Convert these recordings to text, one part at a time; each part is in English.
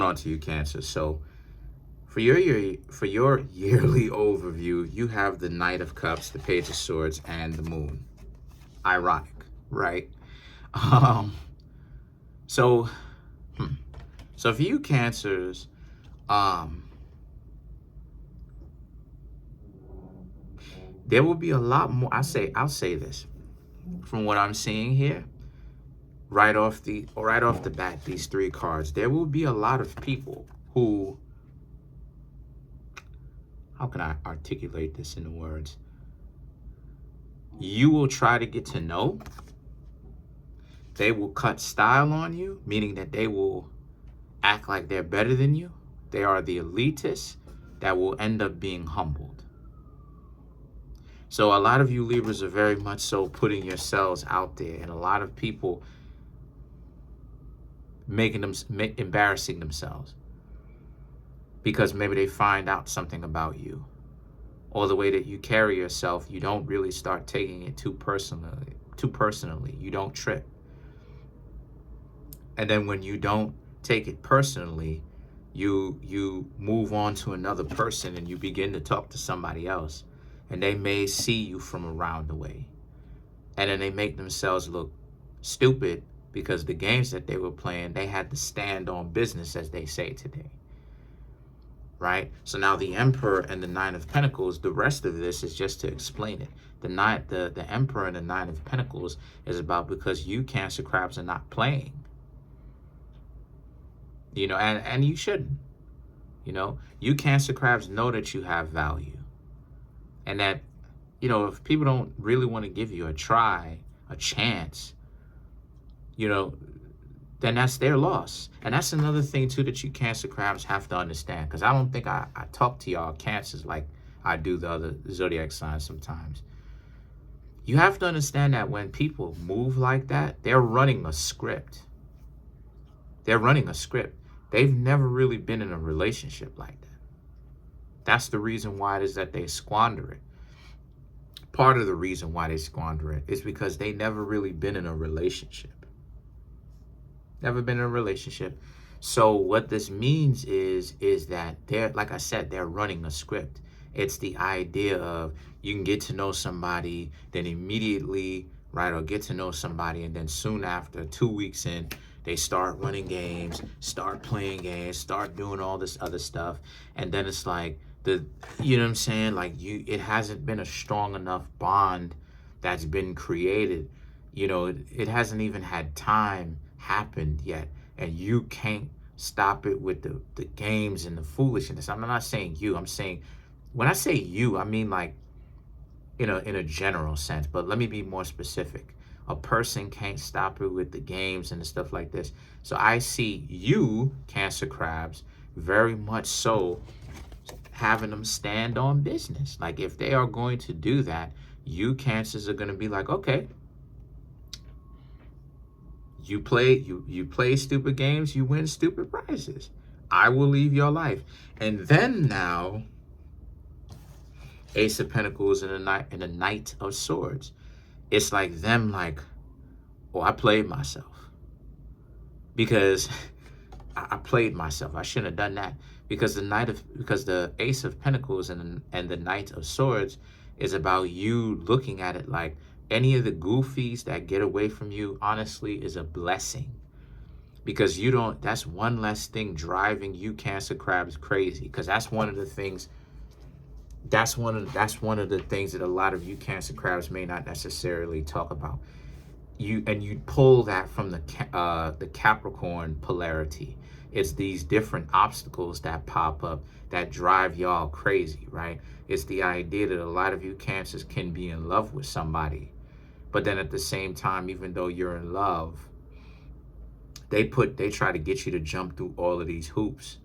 On to you, Cancer. So for your yearly overview, you have the Knight of Cups, the Page of Swords, and the Moon. Ironic, right? Um, so, so for you, Cancers, there will be a lot more. I'll say this from what I'm seeing here. Right off the bat, these three cards, there will be a lot of people who, how can I articulate this in the words? You will try to get to know. They will cut style on you, meaning that they will act like they're better than you. They are the elitists that will end up being humbled. So a lot of you Libras are very much so putting yourselves out there, and a lot of people embarrassing themselves because maybe they find out something about you, or the way that you carry yourself. You don't really start taking it too personally. You don't trip. And then when you don't take it personally, you move on to another person and you begin to talk to somebody else, and they may see you from around the way, and then they make themselves look stupid because the games that they were playing, they had to stand on business, as they say today, right? So now the Emperor and the Nine of Pentacles, the rest of this is just to explain it. The Emperor and the Nine of Pentacles is about because you Cancer crabs are not playing, you know, and you shouldn't, you know. You Cancer crabs know that you have value, and that, you know, if people don't really want to give you a try, a chance, you know, then that's their loss. And that's another thing too that you Cancer crabs have to understand, because I don't think I talk to y'all Cancers like I do the other zodiac signs sometimes. You have to understand that when people move like that, they're running a script. They're running a script. They've never really been in a relationship like that. That's the reason why it is that they squander it. Part of the reason why they squander it is because they never really been in a relationship. Never been in a relationship. So what this means is that they're, like I said, they're running a script. It's the idea of you can get to know somebody, then immediately, right, or get to know somebody, and then soon after, 2 weeks in, they start running games, start playing games, start doing all this other stuff. And then it's like, you know what I'm saying? Like, it hasn't been a strong enough bond that's been created. You know, it hasn't even had time happened yet, and you can't stop it with the games and the foolishness. I'm not saying you. I'm saying, when I say you, I mean like in a general sense, but let me be more specific. A person can't stop it with the games and the stuff like this. So I see you Cancer crabs very much so having them stand on business. Like, if they are going to do that, you Cancers are going to be like, okay, you play stupid games, you win stupid prizes. I will leave your life. And then now, Ace of Pentacles and the Knight of Swords. It's like them like, oh, I played myself. Because I played myself. I shouldn't have done that. Because the Ace of Pentacles and the Knight of Swords is about you looking at it like, any of the goofies that get away from you, honestly, is a blessing. Because you don't, that's one less thing driving you Cancer crabs crazy. Because that's one of the things, that's one of the things that a lot of you Cancer crabs may not necessarily talk about. You pull that from the Capricorn polarity. It's these different obstacles that pop up that drive y'all crazy, right? It's the idea that a lot of you Cancers can be in love with somebody, but then at the same time, even though you're in love, they try to get you to jump through all of these hoops,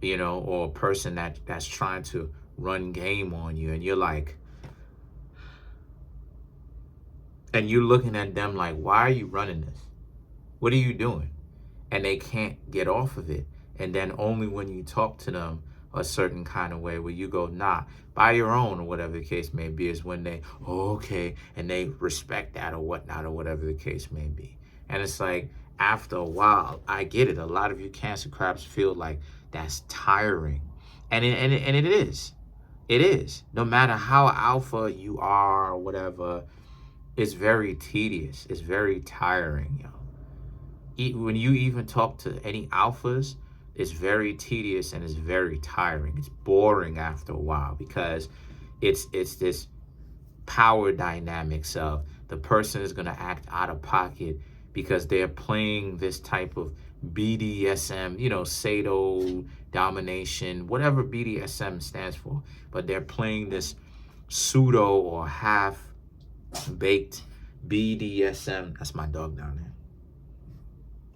you know, or a person that's trying to run game on you, and you're like, and you're looking at them like, why are you running this? What are you doing? And they can't get off of it. And then only when you talk to them a certain kind of way where you go, nah, by your own, or whatever the case may be, is when they, oh, okay, and they respect that or whatnot, or whatever the case may be. And it's like, after a while, I get it. A lot of you Cancer crabs feel like that's tiring. And it is. It is. No matter how alpha you are or whatever, it's very tedious. It's very tiring, yo. When you even talk to any alphas, it's very tedious and it's very tiring. It's boring after a while because it's this power dynamics of the person is going to act out of pocket because they're playing this type of BDSM, Sado domination, whatever BDSM stands for. But they're playing this pseudo or half-baked BDSM. That's my dog down there.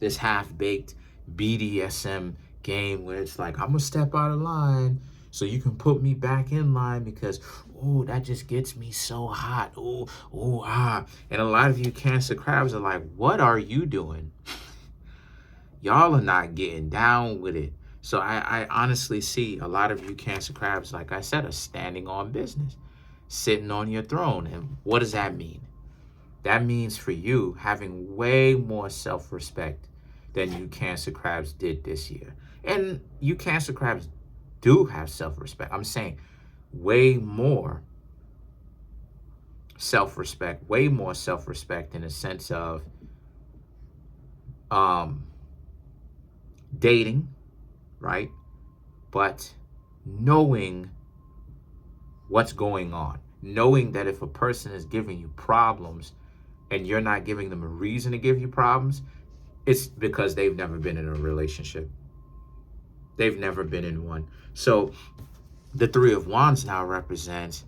This half-baked BDSM game where it's like, I'm going to step out of line so you can put me back in line because, oh, that just gets me so hot. Oh, ah. And a lot of you Cancer crabs are like, what are you doing? Y'all are not getting down with it. So I honestly see a lot of you Cancer crabs, like I said, are standing on business, sitting on your throne. And what does that mean? That means for you having way more self-respect than you Cancer crabs did this year. And you Cancer crabs do have self-respect. I'm saying way more self-respect in the sense of dating, right? But knowing what's going on, knowing that if a person is giving you problems and you're not giving them a reason to give you problems, it's because they've never been in a relationship. They've never been in one. So the Three of Wands now represents,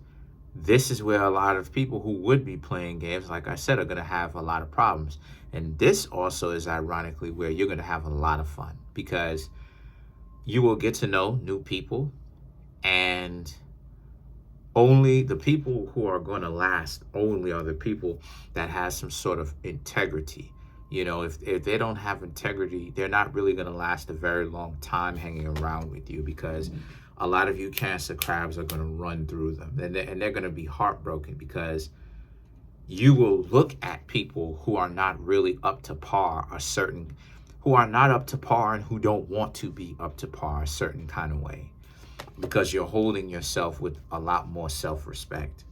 this is where a lot of people who would be playing games, like I said, are going to have a lot of problems. And this also is ironically where you're going to have a lot of fun because you will get to know new people, and only the people who are going to last only are the people that has some sort of integrity. If they don't have integrity, they're not really going to last a very long time hanging around with you because a lot of you Cancer crabs are going to run through them, and they're going to be heartbroken because you will look at people who are not really up to par, who are not up to par and who don't want to be up to par a certain kind of way because you're holding yourself with a lot more self-respect.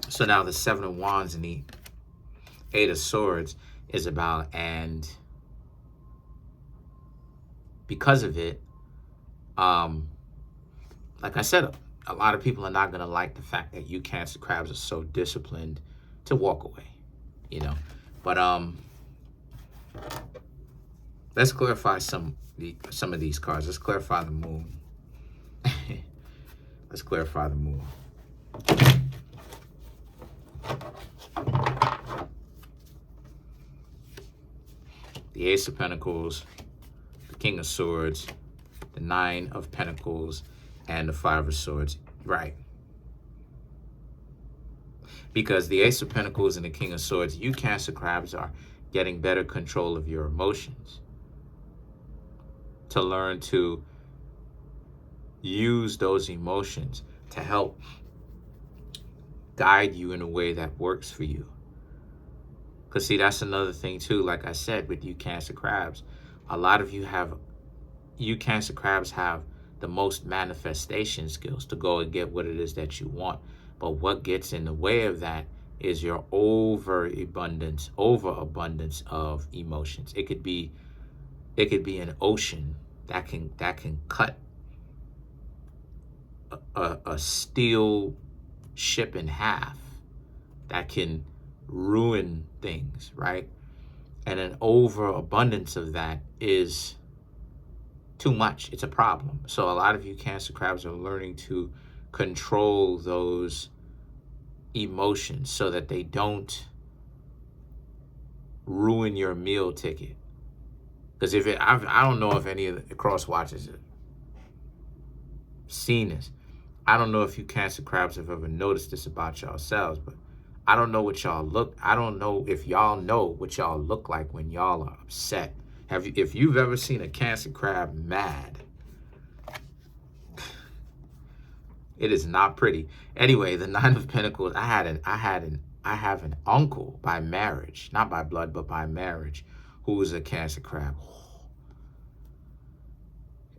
So now the Seven of Wands and the Eight of Swords is about, and because of it, like I said, a lot of people are not going to like the fact that you Cancer crabs are so disciplined to walk away, But let's clarify some of these cards. Let's clarify the moon. Let's clarify the moon. The Ace of Pentacles, the King of Swords, the Nine of Pentacles, and the Five of Swords. Right. Because the Ace of Pentacles and the King of Swords, you Cancer crabs are getting better control of your emotions. To learn to use those emotions to help guide you in a way that works for you. Because see, that's another thing too, like I said, with you Cancer crabs, a lot of you Cancer crabs have the most manifestation skills to go and get what it is that you want. But what gets in the way of that is your overabundance of emotions. It could be an ocean that can cut a steel ship in half, that can ruin things, right? And an overabundance of that is too much. It's a problem. So a lot of you Cancer crabs are learning to control those emotions so that they don't ruin your meal ticket. Because I don't know if any of the cross watchers have seen this. I don't know if you Cancer crabs have ever noticed this about yourselves, but I don't know what y'all look. I don't know if y'all know what y'all look like when y'all are upset. If you've ever seen a Cancer crab mad, it is not pretty. Anyway, the Nine of Pentacles. I have an uncle by marriage, not by blood, but by marriage, who's a Cancer crab.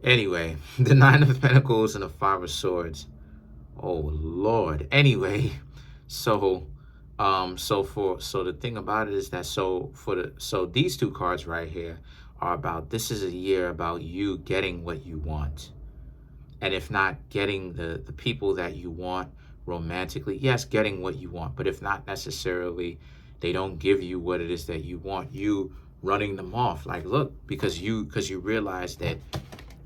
Anyway, the Nine of Pentacles and the Five of Swords. Oh Lord. Anyway, so the thing about it is that so these two cards right here are about, this is a year about you getting what you want. And if not getting the people that you want romantically, yes, getting what you want, but if not necessarily, they don't give you what it is that you want, you running them off. Like, look, because you realize that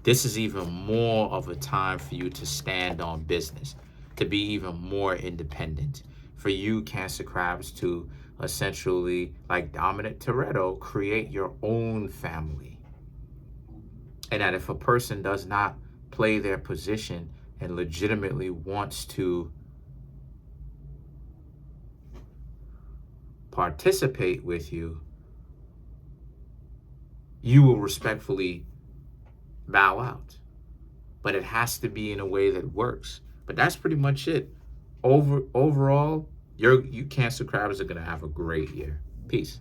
this is even more of a time for you to stand on business, to be even more independent. For you, Cancer crabs, to essentially, like Dominic Toretto, create your own family. And that if a person does not play their position and legitimately wants to participate with you, you will respectfully bow out. But it has to be in a way that works. But that's pretty much it. Overall, you Cancer crabs are going to have a great year. Peace.